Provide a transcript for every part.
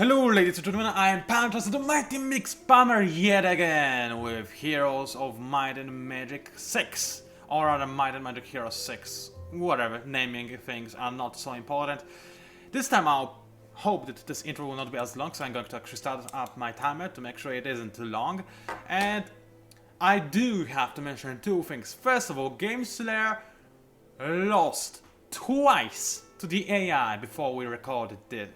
Hello ladies and gentlemen, I am PANCZASU, the mighty mix spammer yet again with Heroes of Might and Magic 6, or rather Might and Magic Hero 6, whatever, naming things are not so important. This time I'll hope that this intro will not be as long, so I'm going to actually start up my timer to make sure it isn't too long. And I do have to mention two things. First of all, gameslayer lost twice to the AI before we recorded it,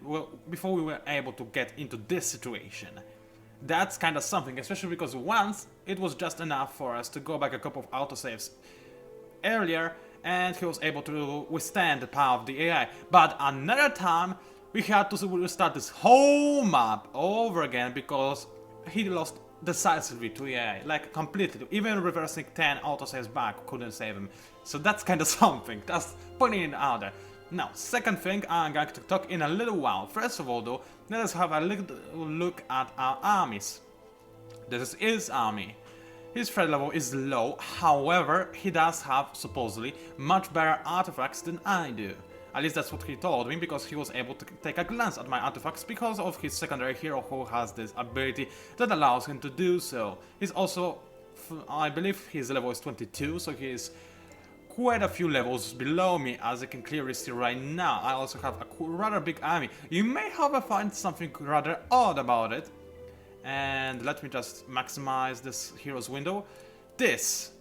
before we were able to get into this situation. That's kind of something, especially because once it was just enough for us to go back a couple of autosaves earlier and he was able to withstand the power of the AI. But another time we had to restart this whole map over again because he lost decisively to AI, like completely. Even reversing 10 autosaves back couldn't save him. So that's kind of something, just putting it out there. Now, second thing I'm going to talk in a little while. First of all though, let us have a little look at our armies. This is his army. His threat level is low, however, he does have, supposedly, much better artifacts than I do. At least that's what he told me, because he was able to take a glance at my artifacts because of his secondary hero who has this ability that allows him to do so. He's also, I believe his level is 22, so he is quite a few levels below me, as you can clearly see right now. I also have a rather big army. You may however find something rather odd about it. And let me just maximize this hero's window. This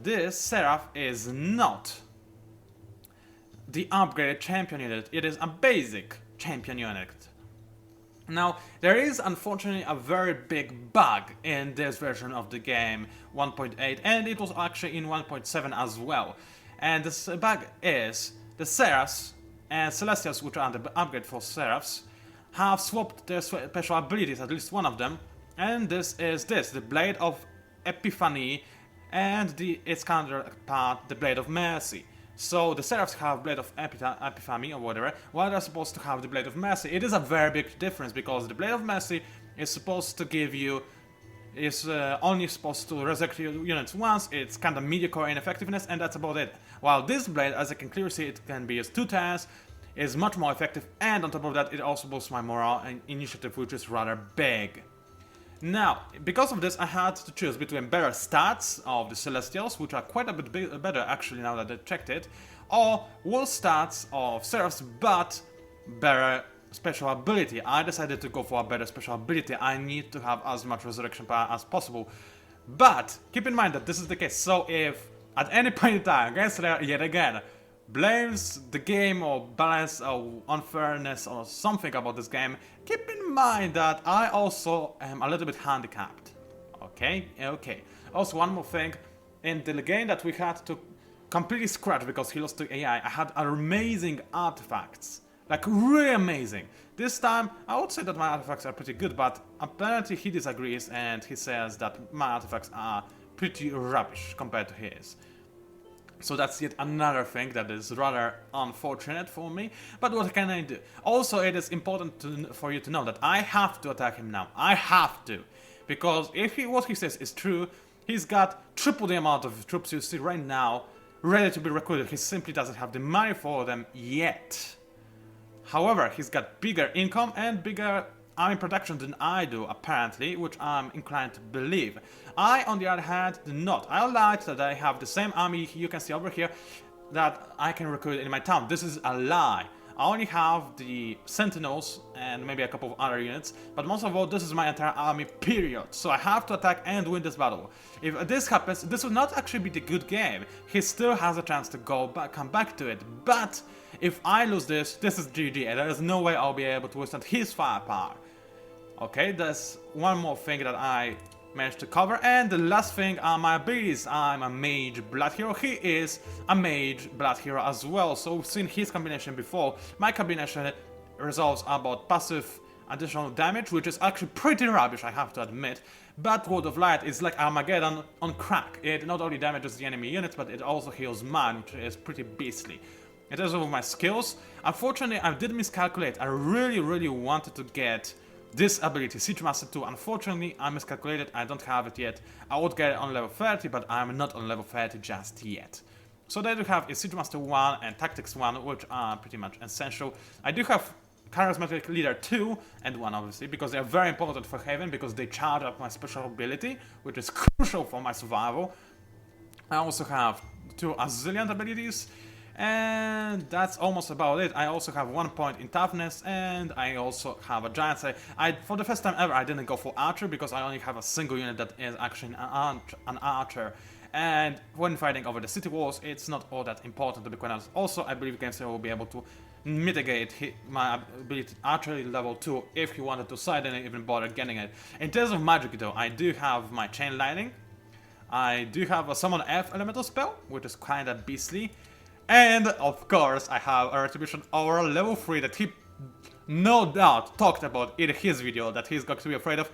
Seraph is not the upgraded champion unit. It is a basic champion unit. Now, there is unfortunately a very big bug in this version of the game 1.8, and it was actually in 1.7 as well. And this bug is the Seraphs and Celestials, which are the upgrade for Seraphs, have swapped their special abilities, at least one of them, and this is the Blade of Epiphany and its counterpart, the Blade of Mercy. So the Seraphs have Blade of Epiphany or whatever, while they're supposed to have the Blade of Mercy. It is a very big difference because the Blade of Mercy is supposed to give you, only supposed to resurrect your units once. It's kind of mediocre in effectiveness, and that's about it. While this blade, as I can clearly see, it can be used 2 times, is much more effective, and on top of that, it also boosts my morale and initiative, which is rather big. Now, because of this, I had to choose between better stats of the Celestials, which are quite a bit better actually now that I checked it, or worse stats of Seraphs, but better special ability. I decided to go for a better special ability. I need to have as much resurrection power as possible. But keep in mind that this is the case, so if at any point in time, gameslayer yet again blames the game or balance or unfairness or something about this game, keep in mind that I also am a little bit handicapped. Okay? Also, one more thing, in the game that we had to completely scratch because he lost to AI, I had amazing artifacts. Like, really amazing. This time, I would say that my artifacts are pretty good, but apparently he disagrees and he says that my artifacts are pretty rubbish compared to his. So that's yet another thing that is rather unfortunate for me, but what can I do? Also, it is important for you to know that I have to attack him now. I have to. Because if what he says is true, he's got triple the amount of troops you see right now ready to be recruited. He simply doesn't have the money for them yet. However, he's got bigger income and bigger army production than I do, apparently, which I'm inclined to believe. I, on the other hand, do not. I lied that I have the same army you can see over here that I can recruit in my town. This is a lie. I only have the Sentinels and maybe a couple of other units, but most of all, this is my entire army, period. So I have to attack and win this battle. If this happens, this will not actually be the good game. He still has a chance to come back to it, but if I lose this is GG, and there is no way I'll be able to withstand his firepower. Okay, there's one more thing that I managed to cover, and the last thing are my abilities. I'm a mage blood hero. He is a mage blood hero as well, so we've seen his combination before. My combination resolves about passive additional damage, which is actually pretty rubbish, I have to admit, but Word of Light is like Armageddon on crack. It not only damages the enemy units, but it also heals mine, which is pretty beastly. In terms of my skills, unfortunately I did miscalculate. I really wanted to get this ability, Siege Master 2. Unfortunately, I miscalculated, I don't have it yet. I would get it on level 30, but I'm not on level 30 just yet. So there you have is Siege Master 1 and Tactics 1, which are pretty much essential. I do have Charismatic Leader 2 and 1 obviously, because they are very important for Haven, because they charge up my special ability, which is crucial for my survival. I also have 2 Aziliant abilities, and that's almost about it. I also have 1 point in toughness, and I also have a giant say. For the first time ever, I didn't go for archer because I only have a single unit that is actually an archer. And when fighting over the city walls, it's not all that important, to be quite honest. Also, I believe gameslayer will be able to mitigate my ability archery level 2 if he wanted to, so I didn't even bother getting it. In terms of magic though, I do have my chain lightning. I do have a summon F elemental spell, which is kinda beastly. And of course, I have a Retribution Aura level 3 that he no doubt talked about in his video that he's going to be afraid of.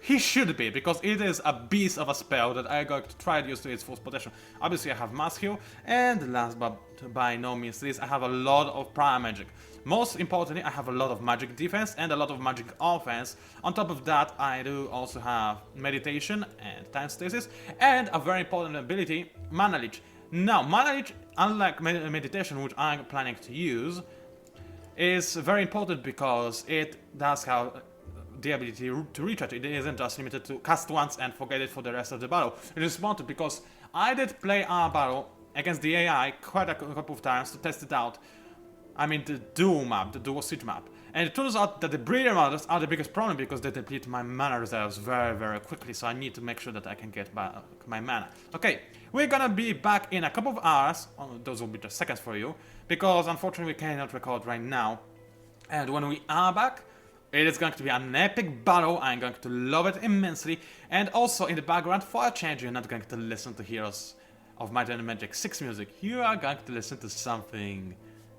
He should be, because it is a beast of a spell that I'm going to try to use to its full potential. Obviously, I have Mass Heal, and last but by no means least, I have a lot of Prior Magic. Most importantly, I have a lot of magic defense and a lot of magic offense. On top of that, I do also have Meditation and Time Stasis, and a very important ability, Mana Leech. Now, Mana Leech, unlike Meditation, which I'm planning to use, is very important because it does have the ability to recharge. It isn't just limited to cast once and forget it for the rest of the battle. It is important because I did play our battle against the AI quite a couple of times to test it out. I mean the dual map, the dual siege map. And it turns out that the breeder models are the biggest problem because they deplete my mana reserves very quickly, so I need to make sure that I can get back my mana. Okay, we're gonna be back in a couple of hours, those will be just seconds for you, because unfortunately we cannot record right now. And when we are back, it is going to be an epic battle. I'm going to love it immensely. And also in the background, for a change, you're not going to listen to Heroes of Might and Magic 6 music. You are going to listen to something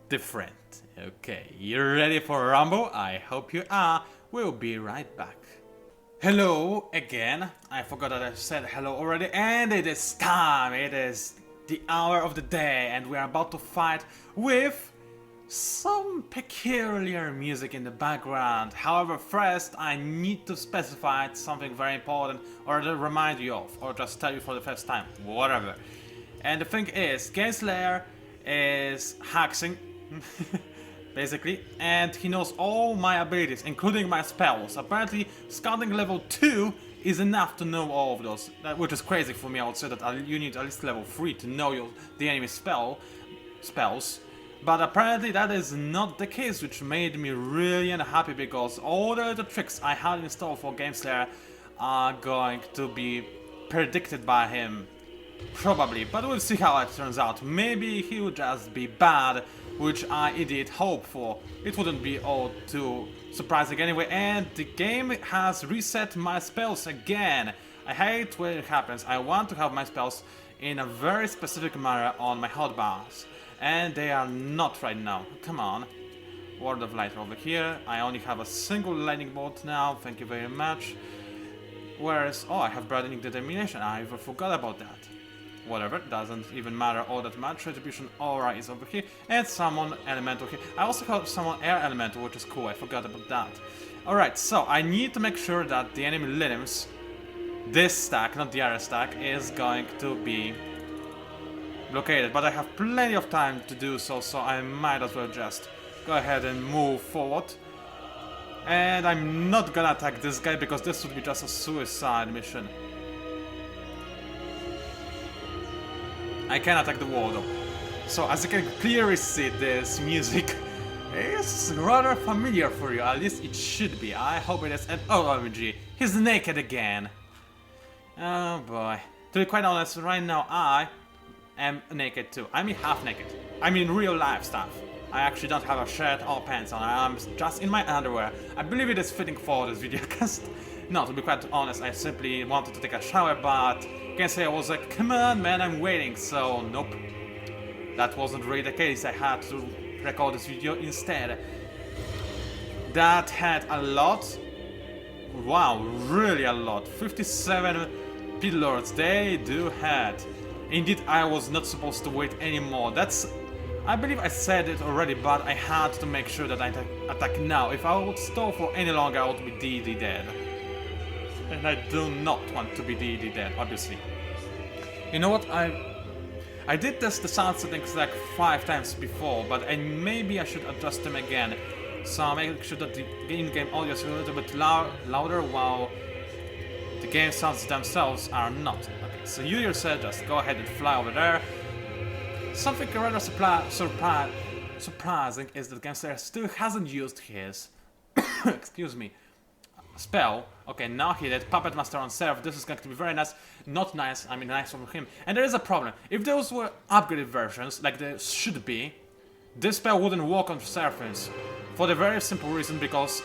different. Okay, you ready for Rumble? I hope you are. We'll be right back. Hello again. I forgot that I said hello already. And it is time. It is the hour of the day. And we are about to fight with some peculiar music in the background. However, first I need to specify something very important, or to remind you of, or just tell you for the first time, whatever. And the thing is, gameslayer is hacking, basically, and he knows all my abilities, including my spells. Apparently, scouting level 2 is enough to know all of those, which is crazy for me. I would say that you need at least level 3 to know the enemy spells. But apparently that is not the case, which made me really unhappy because all the tricks I had installed for gameslayer are going to be predicted by him. Probably, but we'll see how it turns out. Maybe he would just be bad, which I did hope for. It wouldn't be all too surprising anyway, and the game has reset my spells again. I hate when it happens. I want to have my spells in a very specific manner on my hotbars. And they are not right now. Come on. Word of Light over here. I only have a single lightning bolt now. Thank you very much. Whereas, oh, I have Broadening Determination. I even forgot about that. Whatever, doesn't even matter all that much. Retribution Aura is over here. And Summon Elemental here. I also have Summon Air Elemental, which is cool. I forgot about that. Alright, so I need to make sure that the enemy limbs, this stack, not the other stack, is going to be blockaded, but I have plenty of time to do so, so I might as well just go ahead and move forward. And I'm not gonna attack this guy because this would be just a suicide mission. I can attack the wall though. So as you can clearly see, this music is rather familiar for you, at least it should be. I hope it is. And oh OMG, he's naked again. Oh boy. To be quite honest, right now I am naked too. I mean half naked. I mean real life stuff. I actually don't have a shirt or pants on. I'm just in my underwear. I believe it is fitting for this video cast. No, to be quite honest, I simply wanted to take a shower, but gameslayer was like, come on man, I'm waiting. So nope. That wasn't really the case. I had to record this video instead. That had a lot. Wow, really a lot. 57 pillars they do had. Indeed, I was not supposed to wait anymore. That's... I believe I said it already, but I had to make sure that I attack now. If I would stall for any longer, I would be DD dead. And I do not want to be DD dead, obviously. You know what, I did test the sound settings like 5 times before, but maybe I should adjust them again. So make sure that the in-game audio is a little bit louder while the game sounds themselves are not. Okay, so you yourself just go ahead and fly over there. Something rather surprising is that gameslayer still hasn't used his excuse me, spell. Okay, now he did Puppet Master on Seraph. This is going to be very nice. Not nice, I mean nice from him. And there is a problem. If those were upgraded versions, like they should be, this spell wouldn't work on Seraphins. For the very simple reason because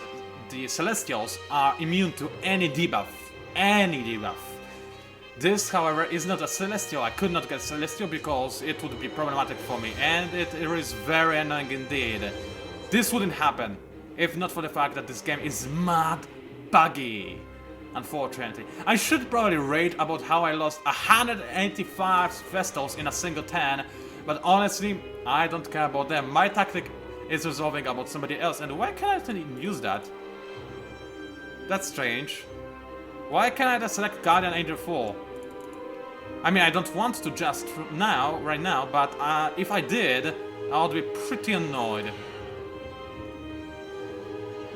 the Celestials are immune to any debuff. Any debuff. This, however, is not a Celestial. I could not get Celestial because it would be problematic for me. And it is very annoying indeed. This wouldn't happen if not for the fact that this game is mad buggy. Unfortunately. I should probably rate about how I lost 185 Vestals in a single turn. But honestly, I don't care about them. My tactic is resolving about somebody else. And why can't I even use that? That's strange. Why can't I just select Guardian Angel 4? I mean, I don't want to just now, right now, but if I did, I would be pretty annoyed.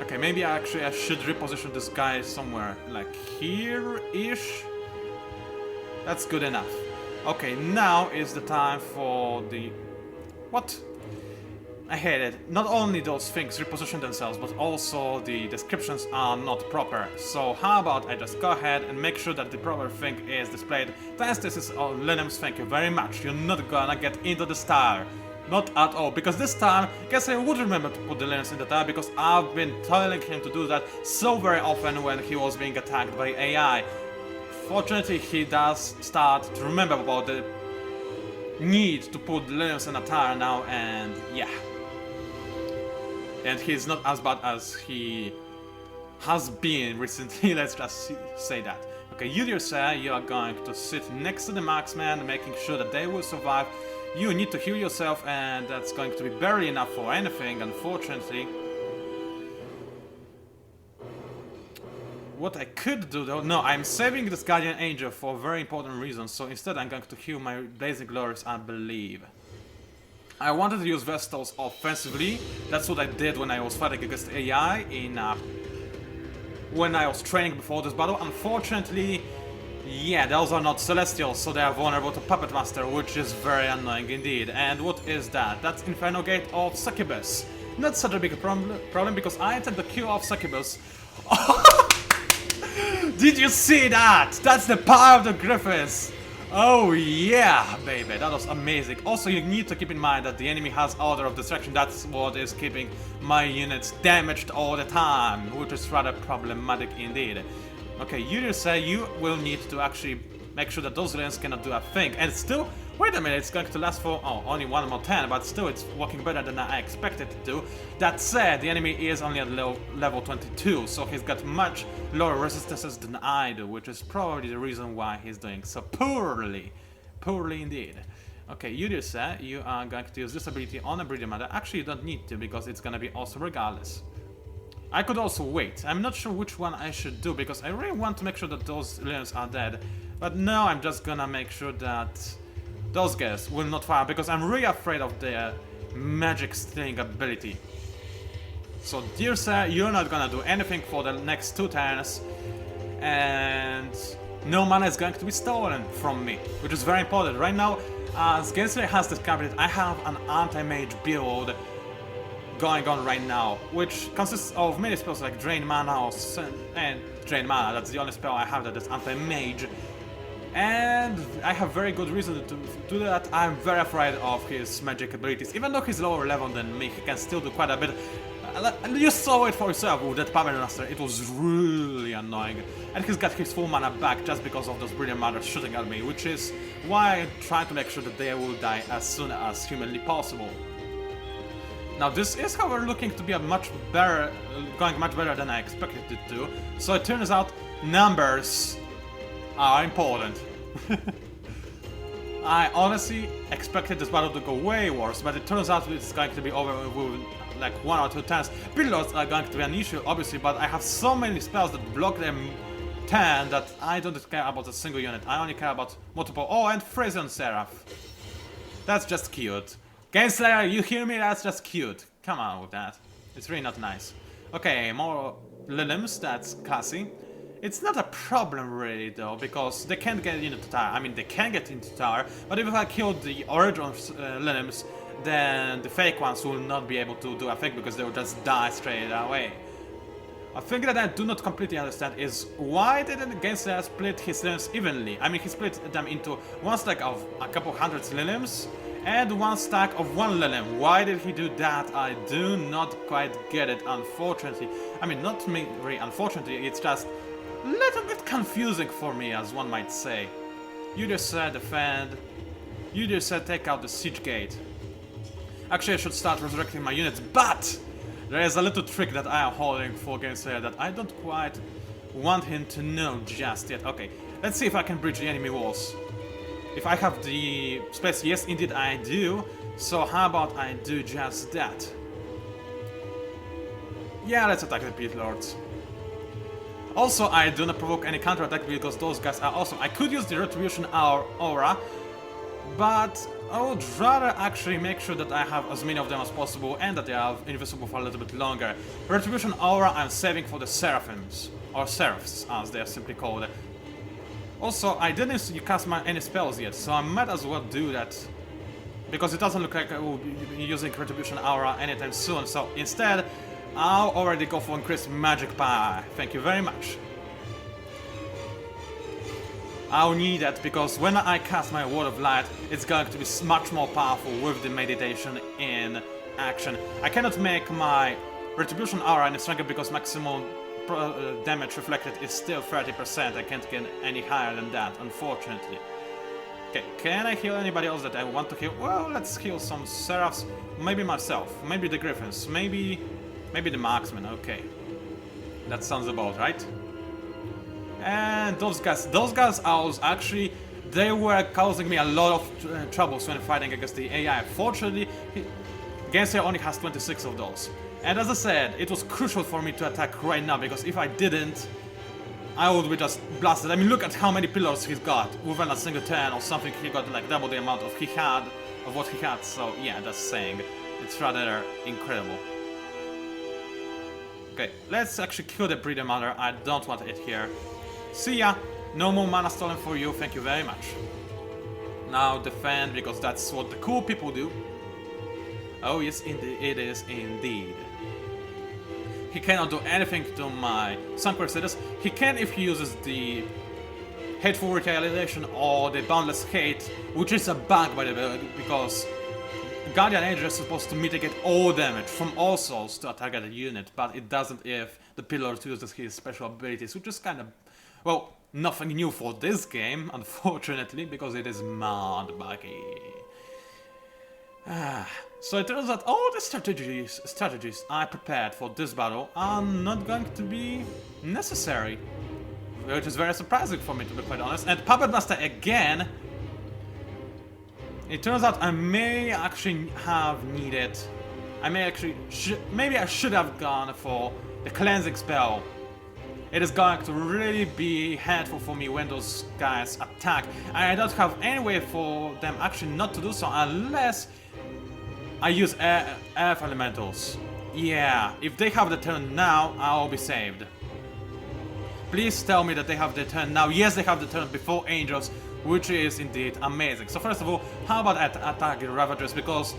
Okay, maybe actually I should reposition this guy somewhere, like here-ish? That's good enough. Okay, now is the time for the... What? I hate it. Not only those things reposition themselves, but also the descriptions are not proper. So how about I just go ahead and make sure that the proper thing is displayed. This is Linux, thank you very much. You're not gonna get into the star. Not at all, because this time, I guess I would remember to put the Linux in the tab, because I've been telling him to do that so very often when he was being attacked by AI. Fortunately, he does start to remember about the need to put Linux in a tar now, and yeah. And he's not as bad as he has been recently, let's just say that. Okay, you yourself, you are going to sit next to the marksman, making sure that they will survive. You need to heal yourself, and that's going to be barely enough for anything, unfortunately. What I could do though, no, I'm saving this Guardian Angel for a very important reason, so instead I'm going to heal my Blazing Glories, I believe. I wanted to use Vestals offensively, that's what I did when I was fighting against AI in when I was training before this battle. Unfortunately, yeah, those are not Celestials, so they are vulnerable to Puppet Master, which is very annoying indeed. And what is that? That's Inferno Gate of Succubus. Not such a big problem because I intend to kill off Succubus. Did you see that? That's the power of the Griffins! Oh yeah, baby, that was amazing. Also, you need to keep in mind that the enemy has Order of Destruction. That's what is keeping my units damaged all the time, which is rather problematic indeed. Okay, you say you will need to actually make sure that those lanes cannot do a thing. And still, wait a minute, it's going to last for only one more turn, but still it's working better than I expected it to. That said, the enemy is only at level 22, so he's got much lower resistances than I do, which is probably the reason why he's doing so poorly. Poorly indeed. Okay, you say you are going to use this ability on a Breeding Matter. Actually, you don't need to, because it's gonna be awesome regardless. I could also wait. I'm not sure which one I should do, because I really want to make sure that those lions are dead. But no, I'm just gonna make sure that those guys will not fire, because I'm really afraid of their magic stealing ability. So, dear sir, you're not gonna do anything for the next 2 turns, and no mana is going to be stolen from me, which is very important. Right now, as gameslayer has discovered, I have an anti-mage build going on right now, which consists of many spells like Drain Mana and Drain Mana. That's the only spell I have that is anti-mage. And I have very good reason to do that. I'm very afraid of his magic abilities. Even though he's lower level than me, he can still do quite a bit. You saw it for yourself with that Puppet Master. It was really annoying. And he's got his full mana back just because of those Brilliant Mothers shooting at me, which is why I try to make sure that they will die as soon as humanly possible. Now this is, however, looking to be a much better, going much better than I expected it to. So it turns out numbers are important. I honestly expected this battle to go way worse, but it turns out it's going to be over with like 1 or 2 turns. Pillars are going to be an issue, obviously, but I have so many spells that block them 10 that I don't care about a single unit. I only care about multiple. Oh, and Phrasion Seraph. That's just cute. Gameslayer, you hear me? That's just cute. Come on with that. It's really not nice. Okay, more Lilims, that's classy. It's not a problem really though, because they can't get into tower. I mean, they can get into tower, but if I kill the original Lilims, then the fake ones will not be able to do a fake because they will just die straight away. A thing that I do not completely understand is why didn't the gameslayer split his limbs evenly? I mean, he split them into one stack of a couple hundred limbs and one stack of one lilim. Why did he do that? I do not quite get it, unfortunately. I mean, not really unfortunately, it's just a little bit confusing for me, as one might say. You just said defend, you just said take out the siege gate. Actually, I should start resurrecting my units, but there is a little trick that I am holding for gameslayer that I don't quite want him to know just yet. Okay, let's see if I can breach the enemy walls. If I have the space, yes indeed I do. So how about I do just that? Yeah, let's attack the Pit Lords. Also, I do not provoke any counterattack because those guys are awesome. I could use the Retribution Aura, but I would rather actually make sure that I have as many of them as possible and that they are invisible for a little bit longer. Retribution Aura I'm saving for the Seraphims, or Seraphs as they are simply called. Also, I didn't cast any spells yet, so I might as well do that. Because it doesn't look like I will be using Retribution Aura anytime soon, so instead, I'll already go for increased magic power. Thank you very much. I'll need that because when I cast my Word of Light, it's going to be much more powerful with the meditation in action. I cannot make my Retribution Aura any stronger because maximum damage reflected is still 30%. I can't get any higher than that, unfortunately. Okay, can I heal anybody else that I want to heal? Well, let's heal some Seraphs, maybe myself, maybe the Griffins, maybe the Marksmen, okay. That sounds about right. And those guys owls, actually, they were causing me a lot of troubles when fighting against the AI. Fortunately, gameslayer only has 26 of those. And as I said, it was crucial for me to attack right now, because if I didn't, I would be just blasted. I mean, look at how many pillars he's got. Within a single turn or something, he got like double the amount of what he had. So yeah, just saying, it's rather incredible. Okay, let's actually kill the Breeder Mother. I don't want it here. See ya! No more mana stolen for you, thank you very much. Now defend, because that's what the cool people do. Oh yes, indeed, it is indeed. He cannot do anything to my Sun Crusaders. He can if he uses the Hateful Retaliation or the Boundless Hate, which is a bug by the way, because Guardian Angel is supposed to mitigate all damage from all souls to a targeted unit, but it doesn't if the Pillar uses his special abilities, which is kind of, well, nothing new for this game, unfortunately, because it is mad buggy. So it turns out all the strategies I prepared for this battle are not going to be necessary, which is very surprising for me, to be quite honest. And Puppet Master again. It turns out I may actually have needed. Maybe I should have gone for the cleansing spell. It is going to really be helpful for me when those guys attack. And I don't have any way for them actually not to do so unless I use Earth Elementals. Yeah, if they have the turn now, I'll be saved. Please tell me that they have the turn now. Yes, they have the turn before Angels, which is indeed amazing. So first of all, how about attack the Ravagers? Because,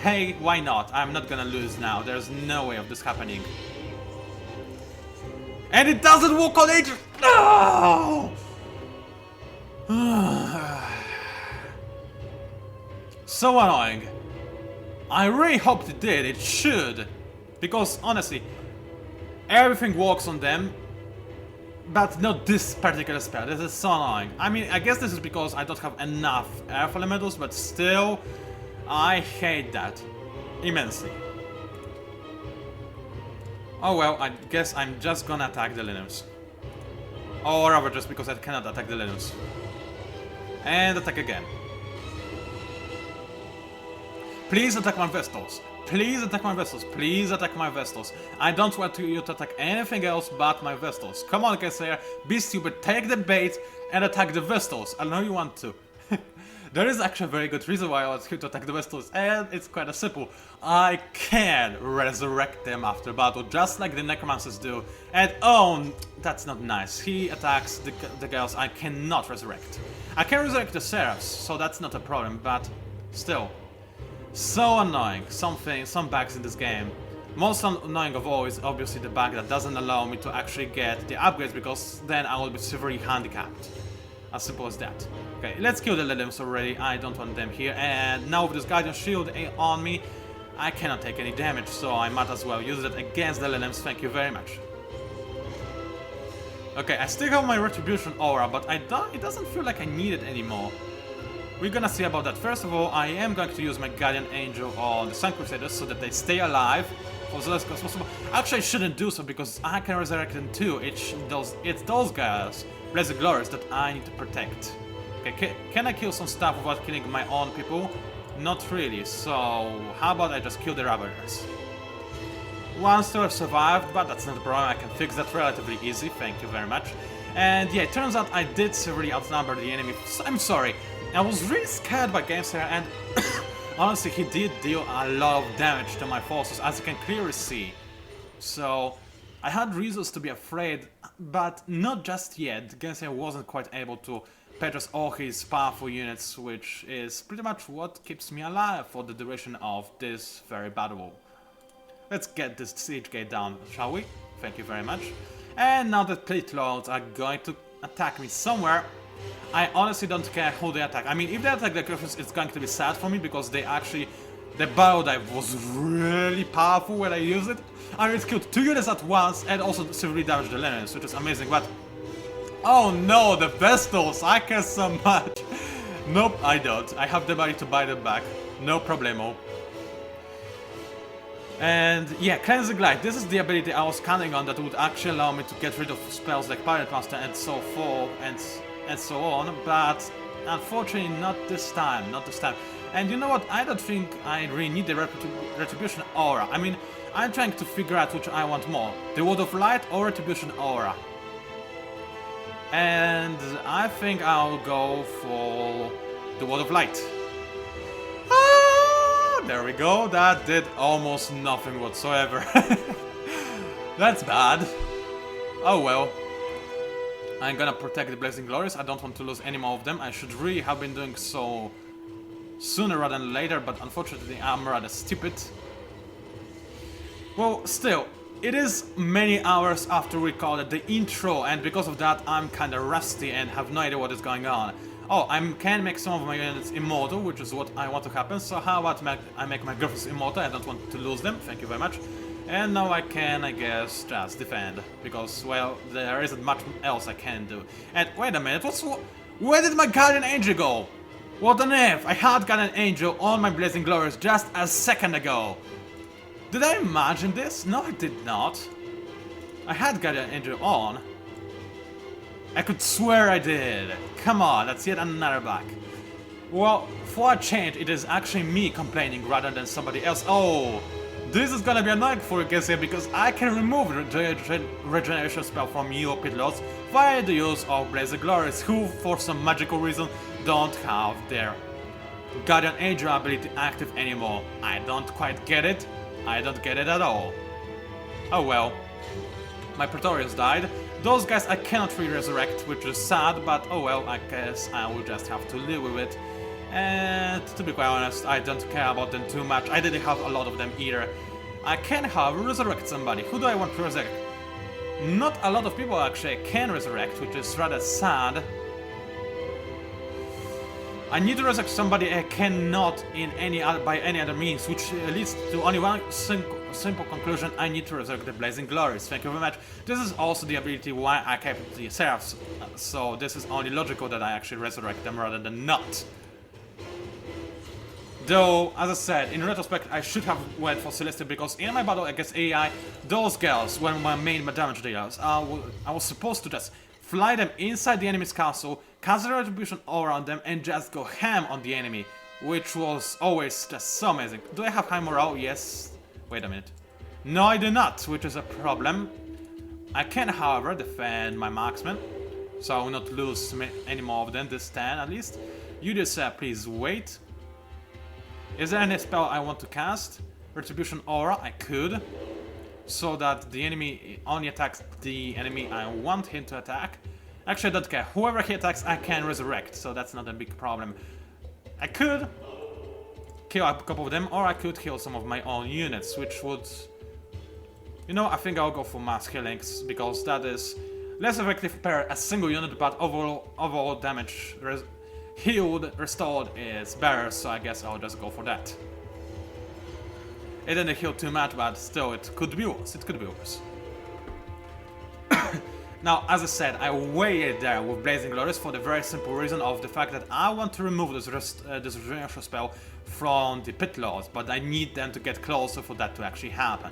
hey, why not? I'm not gonna lose now. There's no way of this happening. And it doesn't work on Angels! No! So annoying. I really hoped it did. It should. Because, honestly, everything works on them, but not this particular spell. This is so annoying. I mean, I guess this is because I don't have enough Earth Elementals, but still, I hate that immensely. Oh well, I guess I'm just gonna attack the Linux. Or rather, just because I cannot attack the Linux. And attack again. Please attack my Vestals. Please attack my Vestals. Please attack my Vestals. I don't want you to attack anything else but my Vestals. Come on, gameslayer. Be stupid. Take the bait and attack the Vestals. I know you want to. There is actually a very good reason why I was here to attack the Vestals, and it's quite a simple. I can resurrect them after battle, just like the Necromancers do. And oh, that's not nice. He attacks the girls I cannot resurrect. I can resurrect the Seraphs, so that's not a problem, but still. So annoying. Some bugs in this game. Most annoying of all is obviously the bug that doesn't allow me to actually get the upgrades, because then I will be severely handicapped. As simple as that. Okay, let's kill the Lilims already, I don't want them here, and now with this Guardian Shield on me, I cannot take any damage, so I might as well use it against the Lilims, thank you very much. Okay, I still have my Retribution Aura, but it doesn't feel like I need it anymore. We're gonna see about that. First of all, I am going to use my Guardian Angel on the Sun Crusaders so that they stay alive for as long as possible. Actually, I shouldn't do so because I can resurrect them too. It's those guys, Blessed Glories, that I need to protect. Okay, can I kill some stuff without killing my own people? Not really, so how about I just kill the Ravagers? One still have survived, but that's not a problem, I can fix that relatively easy, thank you very much. And yeah, it turns out I did severely outnumber the enemy. I'm sorry, I was really scared by gameslayer, and honestly he did deal a lot of damage to my forces, as you can clearly see. So I had reasons to be afraid, but not just yet. gameslayer wasn't quite able to purchase all his powerful units, which is pretty much what keeps me alive for the duration of this very battle. Let's get this siege gate down, shall we? Thank you very much. And now that Plate Lords are going to attack me somewhere, I honestly don't care who they attack. I mean, if they attack the Griffins, it's going to be sad for me, because the Barrow Dive was really powerful when I used it. I mean, it killed 2 units at once and also severely damaged the Lenients, which is amazing, but oh no, the Vestals! I care so much! Nope, I don't. I have the money to buy them back. No problemo. And yeah, Cleansing Light. This is the ability I was counting on that would actually allow me to get rid of spells like Pirate Master and so forth and so on, but unfortunately not this time, not this time. And you know what, I don't think I really need the Retribution Aura. I mean, I'm trying to figure out which I want more, the Word of Light or Retribution Aura. And I think I'll go for the Word of Light. Ah, there we go, that did almost nothing whatsoever. That's bad. Oh well. I'm gonna protect the Blazing Glories, I don't want to lose any more of them. I should really have been doing so sooner rather than later, but unfortunately I'm rather stupid. Well, still, it is many hours after we recorded the intro, and because of that I'm kinda rusty and have no idea what is going on. Oh, I can make some of my units immortal, which is what I want to happen, so how about I make my Griffins immortal? I don't want to lose them, thank you very much. And now I can, I guess, just defend, because, well, there isn't much else I can do. And wait a minute, where did my Guardian Angel go? What on earth? I had Guardian Angel on my Blazing Glories just a second ago. Did I imagine this? No, I did not. I had Guardian Angel on. I could swear I did. Come on, that's yet another bug. Well, for a change, it is actually me complaining rather than somebody else. Oh, this is gonna be annoying for you guys here, because I can remove regeneration spell from you, Pit Lords, via the use of Blazing Glories, who, for some magical reason, don't have their Guardian Angel ability active anymore. I don't quite get it. I don't get it at all. Oh well. My Praetorians died. Those guys I cannot really resurrect, which is sad, but oh well, I guess I will just have to live with it. And to be quite honest, I don't care about them too much. I didn't have a lot of them either. I can, however, resurrect somebody. Who do I want to resurrect? Not a lot of people actually can resurrect, which is rather sad. I need to resurrect somebody I cannot by any other means, which leads to only one simple conclusion: I need to resurrect the Blazing Glories. Thank you very much. This is also the ability why I kept the Seraphs, so this is only logical that I actually resurrect them rather than not. Though, as I said, in retrospect, I should have went for Celestia, because in my battle against AI, those girls were my main damage dealers. I was supposed to just fly them inside the enemy's castle, cast a Retribution Aura on them, and just go ham on the enemy, which was always just so amazing. Do I have high morale? Yes. Wait a minute. No, I do not, which is a problem. I can, however, defend my marksmen, so I will not lose any more of them this turn, at least. You just please wait. Is there any spell I want to cast? Retribution Aura, I could. So that the enemy only attacks the enemy I want him to attack. Actually, I don't care. Whoever he attacks, I can resurrect, so that's not a big problem. I could kill a couple of them, or I could kill some of my own units, which would... You know, I think I'll go for mass healings, because that is less effective per a single unit, but overall damage healed, restored is better, so I guess I'll just go for that. It didn't heal too much, but still, it could be worse. It could be worse. Now, as I said, I waited there with Blazing Glories for the very simple reason of the fact that I want to remove this resurrection spell from the Pit Lords, but I need them to get closer for that to actually happen.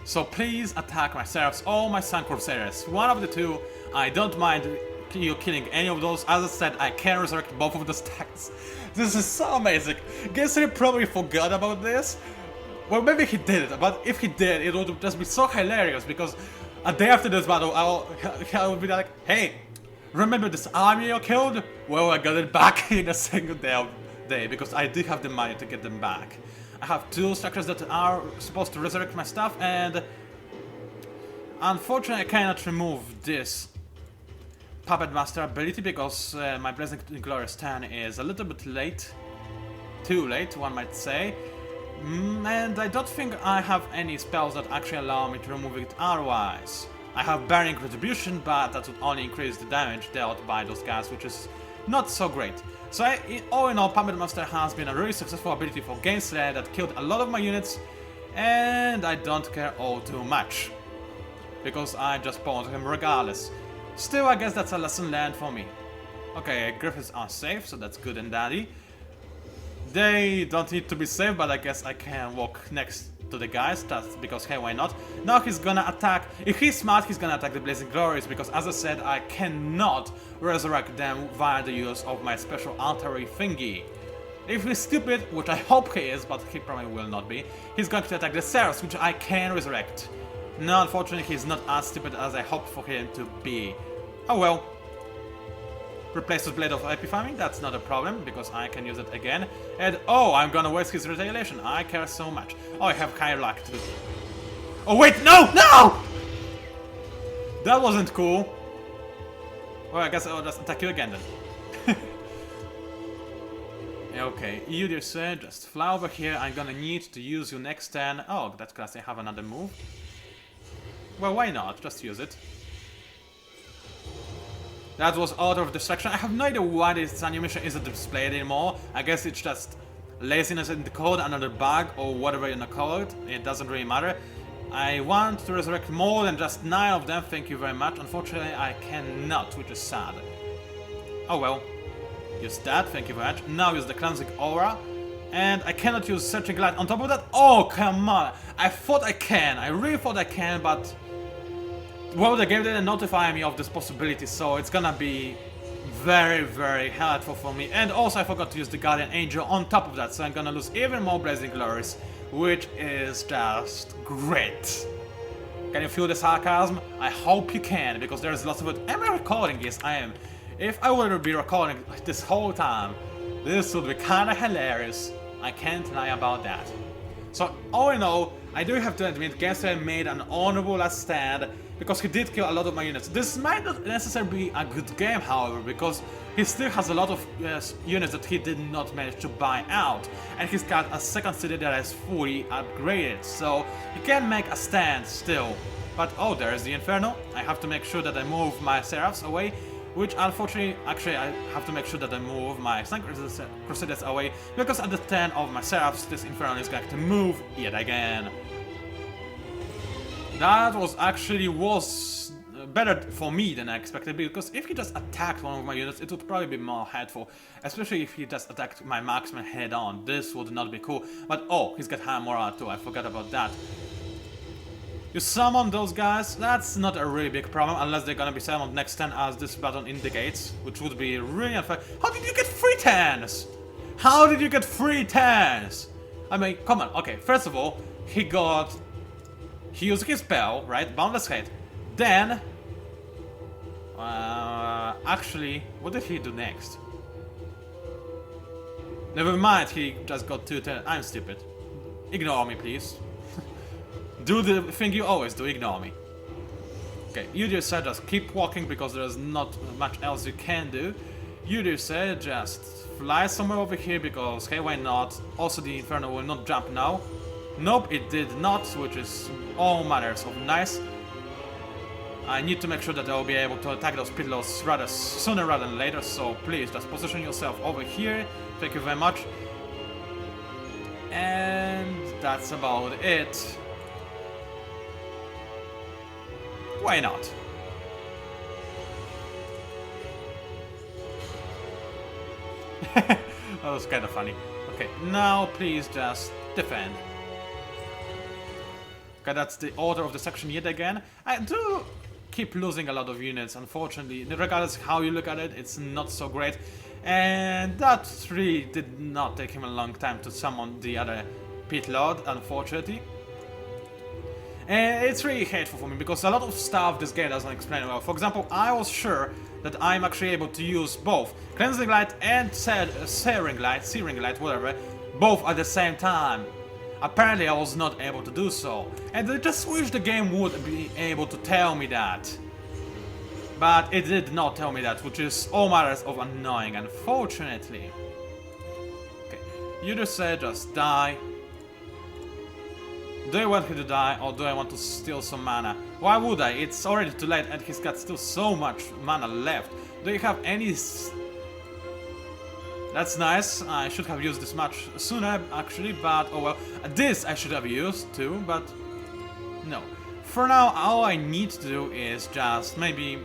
So please attack my Seraphs or my Sun Crusaders. One of the two. I don't mind you killing any of those. As I said, I can resurrect both of the stacks. This is so amazing. Gameslayer probably forgot about this. Well, maybe he did, but if he did, it would just be so hilarious because a day after this battle, I will be like, hey, remember this army you killed? Well, I got it back in a single day because I do have the money to get them back. I have two structures that are supposed to resurrect my stuff, and unfortunately I cannot remove this Puppet Master ability because my Blazing Glorious 10 is a little bit late. Too late, one might say. And I don't think I have any spells that actually allow me to remove it otherwise. I have Burning Retribution, but that would only increase the damage dealt by those guys, which is not so great. So all in all, Puppet Master has been a really successful ability for Gameslayer that killed a lot of my units, and I don't care all too much, because I just pawned him regardless. Still, I guess that's a lesson learned for me. Okay, Griffins are safe, so that's good and dandy. They don't need to be safe, but I guess I can walk next to the guys, that's because, hey, why not? Now he's gonna attack. If he's smart, he's gonna attack the Blazing Glories, because as I said, I cannot resurrect them via the use of my special artillery thingy. If he's stupid, which I hope he is, but he probably will not be, he's going to attack the Seraphs, which I can resurrect. No, unfortunately, he's not as stupid as I hoped for him to be. Oh well. Replace with Blade of Epiphany, that's not a problem, because I can use it again. And oh, I'm gonna waste his retaliation, I care so much. Oh, I have high luck too. Oh wait, no! No! That wasn't cool. Well, I guess I'll just attack you again then. Okay, you dear sir, just fly over here, I'm gonna need to use your next turn. Oh, that's because I have another move. Well, why not? Just use it. That was Order of Destruction. I have no idea why this animation isn't displayed anymore. I guess it's just laziness in the code, another bug, or whatever you call it. It doesn't really matter. I want to resurrect more than just 9 of them, thank you very much. Unfortunately, I cannot, which is sad. Oh well. Use that, thank you very much. Now use the Cleansing Aura. And I cannot use Searching Light on top of that. Oh, come on. I thought I can. I really thought I can, but... well, the game didn't notify me of this possibility, so it's gonna be very, very helpful for me. And also I forgot to use the Guardian Angel on top of that, so I'm gonna lose even more Blazing Glories, which is just great. Can you feel the sarcasm? I hope you can, because there's lots of it. Am I recording? Yes, I am. If I were to be recording this whole time, this would be kinda hilarious. I can't lie about that. So, all in all, I do have to admit, Gameslayer made an honorable last stand, because he did kill a lot of my units. This might not necessarily be a good game, however, because he still has a lot of units that he did not manage to buy out, and he's got a second city that is fully upgraded, so he can make a stand still. But oh, there's the Inferno. I have to make sure that I move my Seraphs away, which unfortunately, actually I have to make sure that I move my Sun Crusaders away, because at the turn of my Seraphs, this Inferno is going to move yet again. That was actually better for me than I expected, because if he just attacked one of my units, it would probably be more helpful, especially if he just attacked my marksman head on. This would not be cool. But oh, he's got high morale too, I forgot about that. You summon those guys, that's not a really big problem, unless they're gonna be summoned next turn as this button indicates, which would be really unfair. How did you get 3 turns? How did you get 3 turns? I mean, come on, okay, first of all, he used his spell, right, Boundless Hate, then, actually, what did he do next? Never mind, he just got 210. I'm stupid. Ignore me, please. Do the thing you always do, ignore me. Okay, you just said just keep walking because there's not much else you can do. You just said just fly somewhere over here because, hey, why not? Also, the Inferno will not jump now. Nope, it did not, which is all matters of nice. I need to make sure that I will be able to attack those pit-lords rather sooner rather than later, so please just position yourself over here. Thank you very much. And that's about it. Why not? That was kind of funny. Okay, now please just defend. Okay, that's the order of the section yet again. I do keep losing a lot of units, unfortunately. Regardless how you look at it, it's not so great. And that really did not take him a long time to summon the other Pit Lord, unfortunately. And it's really hateful for me because a lot of stuff this game doesn't explain well. For example, I was sure that I'm actually able to use both Cleansing Light and Searing Light, whatever, both at the same time. Apparently I was not able to do so, and I just wish the game would be able to tell me that. But it did not tell me that, which is all matters of annoying, unfortunately. Okay, you just said just die. Do I want him to die, or do I want to steal some mana? Why would I? It's already too late and he's got still so much mana left. Do you have any... That's nice. I should have used this much sooner, actually, but oh well. This I should have used too, but no. For now, all I need to do is just maybe...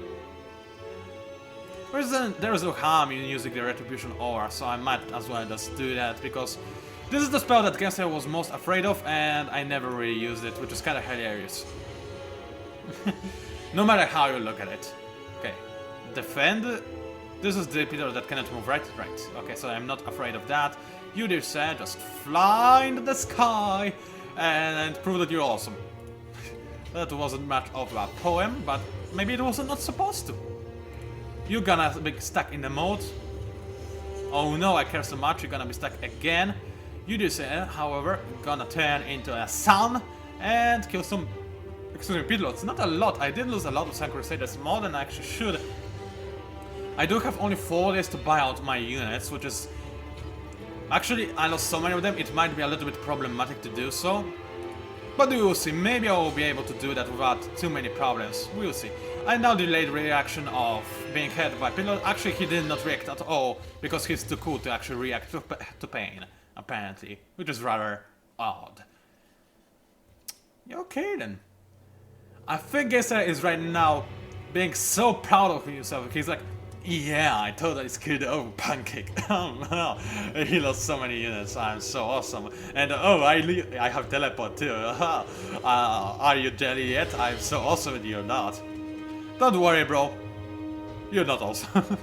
There's no harm in using the Retribution Aura, so I might as well just do that, because this is the spell that gameslayer was most afraid of, and I never really used it, which is kind of hilarious. No matter how you look at it. Okay, defend. This is the Peter that cannot move, right? Right. Okay, so I'm not afraid of that. You just said just fly into the sky and prove that you're awesome. That wasn't much of a poem, but maybe it was not supposed to. You're gonna be stuck in the mode. Oh no, I care so much, you're gonna be stuck again. You just said, however, gonna turn into a sun and kill some... Excuse me, Pit-Lords. Not a lot. I did lose a lot of Sun Crusaders, more than I actually should. I do have only 4 days to buy out my units, which is... Actually, I lost so many of them, it might be a little bit problematic to do so. But we will see. Maybe I will be able to do that without too many problems. We will see. I now delayed reaction of being hit by Pit-Lord. Actually, he did not react at all, because he's too cool to actually react to pain, apparently. Which is rather odd. Okay then. I think gameslayer is right now being so proud of himself. He's like, yeah, I totally screwed over Pancake. Oh no, he lost so many units. I'm so awesome. And oh, I have teleport too. Are you jelly yet? I'm so awesome and you're not. Don't worry, bro. You're not awesome.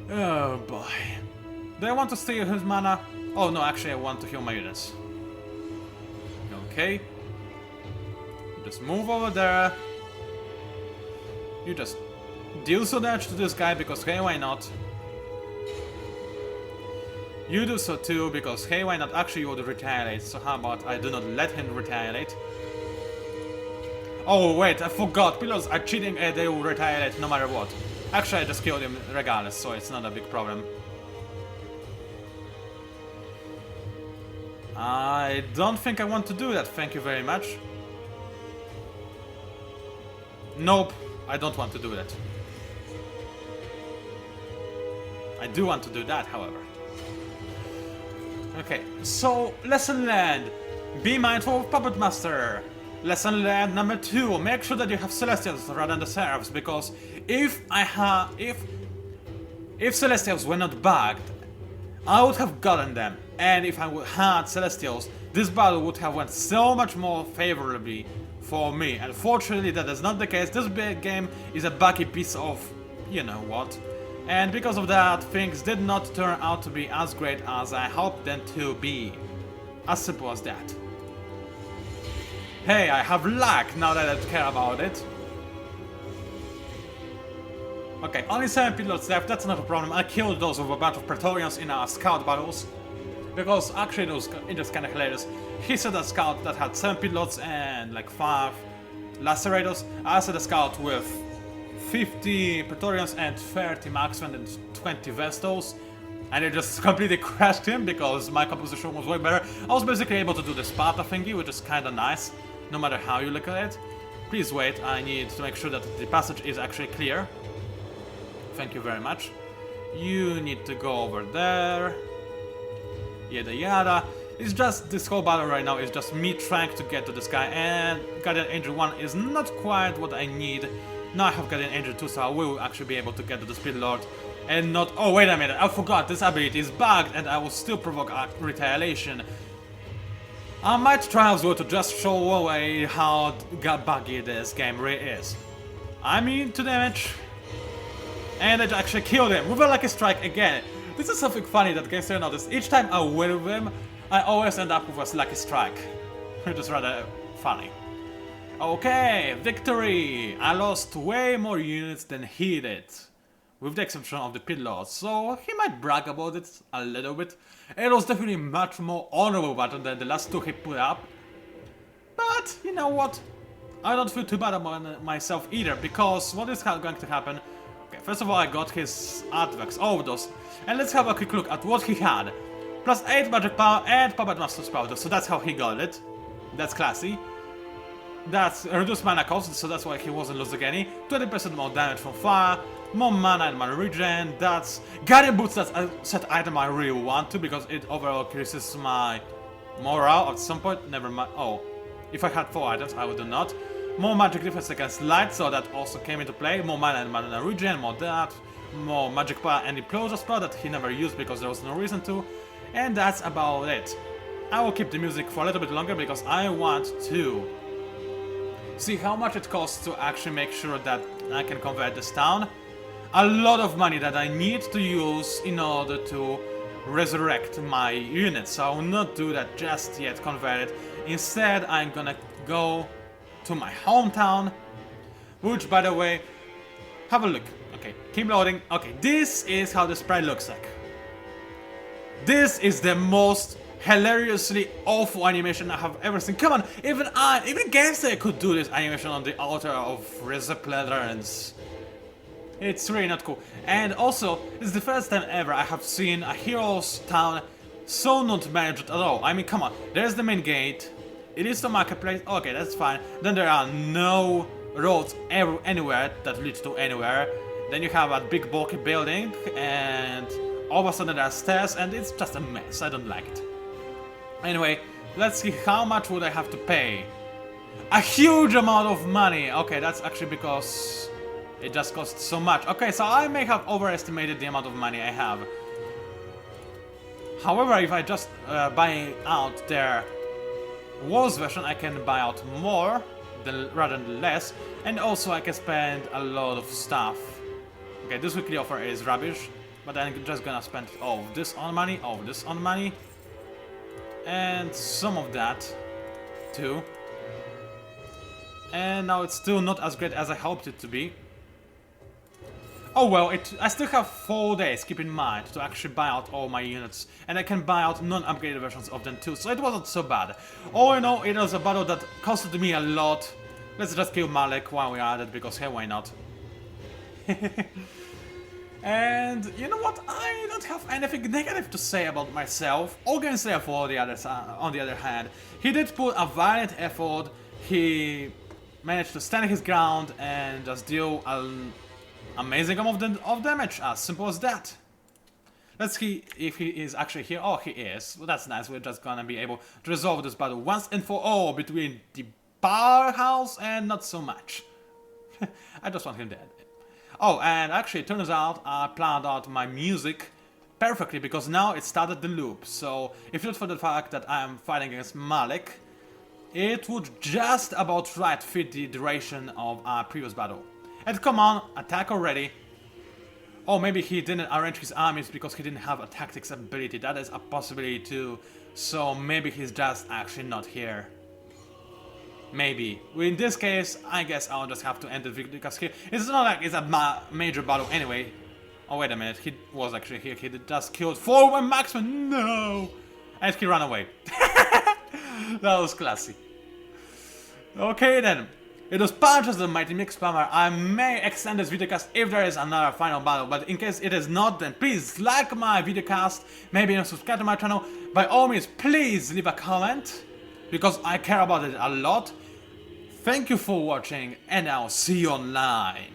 Oh boy. Do I want to steal his mana? Oh no, actually I want to heal my units. Okay. Just move over there. You just deal so much to this guy because hey, why not? You do so too because hey, why not? Actually, you would retaliate. So how about I do not let him retaliate? Oh wait, I forgot. Pillars are cheating and they will retaliate no matter what. Actually, I just killed him regardless, so it's not a big problem. I don't think I want to do that. Thank you very much. Nope, I don't want to do that. I do want to do that, however. Okay, so lesson learned. Be mindful of Puppet Master. Lesson learned number 2. Make sure that you have Celestials rather than the Seraphs, because if Celestials were not bugged, I would have gotten them. And if I had Celestials, this battle would have went so much more favorably for me. Unfortunately, that is not the case. This big game is a buggy piece of you know what. And because of that, things did not turn out to be as great as I hoped them to be. As simple as that. Hey, I have luck now that I care about it. Okay, only 7 pilots left, that's not a problem. I killed those with a bunch of Praetorians in our scout battles. Because actually it was kinda hilarious. He said a scout that had 7 pilots and like 5 lacerators. I said a scout with 50 Praetorians and 30 marksmen and 20 Vestals. And it just completely crashed him because my composition was way better. I was basically able to do the Sparta thingy, which is kinda nice, no matter how you look at it. Please wait, I need to make sure that the passage is actually clear. Thank you very much. You need to go over there. Yada yada. It's just, this whole battle right now is just me trying to get to this guy, and Guardian Angel 1 is not quite what I need. Now I have Guardian Angel 2, so I will actually be able to get to the Speed Lord. And not... Oh, wait a minute, I forgot, this ability is bugged and I will still provoke a retaliation. I might try as well to just show away how buggy this game really is. I mean, 2 damage. And I actually killed him with a lucky strike again. This is something funny that gameslayer noticed. Each time I win with him, I always end up with a lucky strike. Which is rather funny. Okay, victory! I lost way more units than he did. With the exception of the pit lord, so he might brag about it a little bit. It was definitely much more honorable battle than the last 2 he put up. But, you know what? I don't feel too bad about myself either, because what is going to happen? Okay, first of all, I got his artifacts, all of those. And let's have a quick look at what he had. Plus 8 magic power and Puppet Master's powder, so that's how he got it. That's classy. That's reduced mana cost, so that's why he wasn't losing any. 20% more damage from fire, more mana and mana regen. That's Guardian Boots, that's a set item I really want to, because it overall increases my morale at some point. Never mind. Oh, if I had 4 items, I would do not. More magic defense against light, so that also came into play. More mana and mana regen, more that. More magic power and implosion spell that he never used because there was no reason to. And that's about it. I will keep the music for a little bit longer because I want to see how much it costs to actually make sure that I can convert this town. A lot of money that I need to use in order to resurrect my units, so I will not do that just yet, convert it. Instead, I'm gonna go to my hometown, which, by the way, have a look. Okay, keep loading. Okay, this is how the sprite looks like. This is the most hilariously awful animation I have ever seen. Come on, even gameslayer could do this animation on the altar of Resplendence. It's really not cool. And also, it's the first time ever I have seen a hero's town so not managed at all. I mean, come on, there's the main gate, it is the marketplace, okay, that's fine. Then there are no roads anywhere that lead to anywhere. Then you have a big bulky building, and all of a sudden there are stairs, and it's just a mess. I don't like it. Anyway, let's see how much would I have to pay. A huge amount of money! Okay, that's actually because it just costs so much. Okay, so I may have overestimated the amount of money I have. However, if I just buy out their Wars version, I can buy out more rather than less, and also I can spend a lot of stuff. Okay, this weekly offer is rubbish, but I'm just gonna spend all of this on money, all of this on money, and some of that too. And now it's still not as great as I hoped it to be. Oh well, I still have 4 days, keep in mind, to actually buy out all my units, and I can buy out non-upgraded versions of them too, so it wasn't so bad. All in all, it was a battle that costed me a lot. Let's just kill Malek while we are at it, because hey, why not? And you know what? I don't have anything negative to say about myself. Or gameslayer on the other hand. He did put a valiant effort. He managed to stand his ground and just deal an amazing amount of damage. As simple as that. Let's see if he is actually here. Oh, he is. Well, that's nice. We're just gonna be able to resolve this battle once and for all between the powerhouse and not so much. I just want him dead. Oh, and actually, it turns out I planned out my music perfectly because now it started the loop. So, if not for the fact that I am fighting against Malik, it would just about right fit the duration of our previous battle. And come on, attack already. Oh, maybe he didn't arrange his armies because he didn't have a tactics ability. That is a possibility too. So maybe he's just actually not here. Maybe. In this case, I guess I'll just have to end the video because it's not like it's a major battle anyway. Oh, wait a minute, he was actually here. He just killed 4 marksmen. No! And he ran away. That was classy. Okay then. It was PANCZASU, the Mighty Mix Spammer. I may extend this videocast if there is another final battle, but in case it is not, then please like my videocast, maybe subscribe to my channel. By all means, please leave a comment, because I care about it a lot. Thank you for watching, and I'll see you online.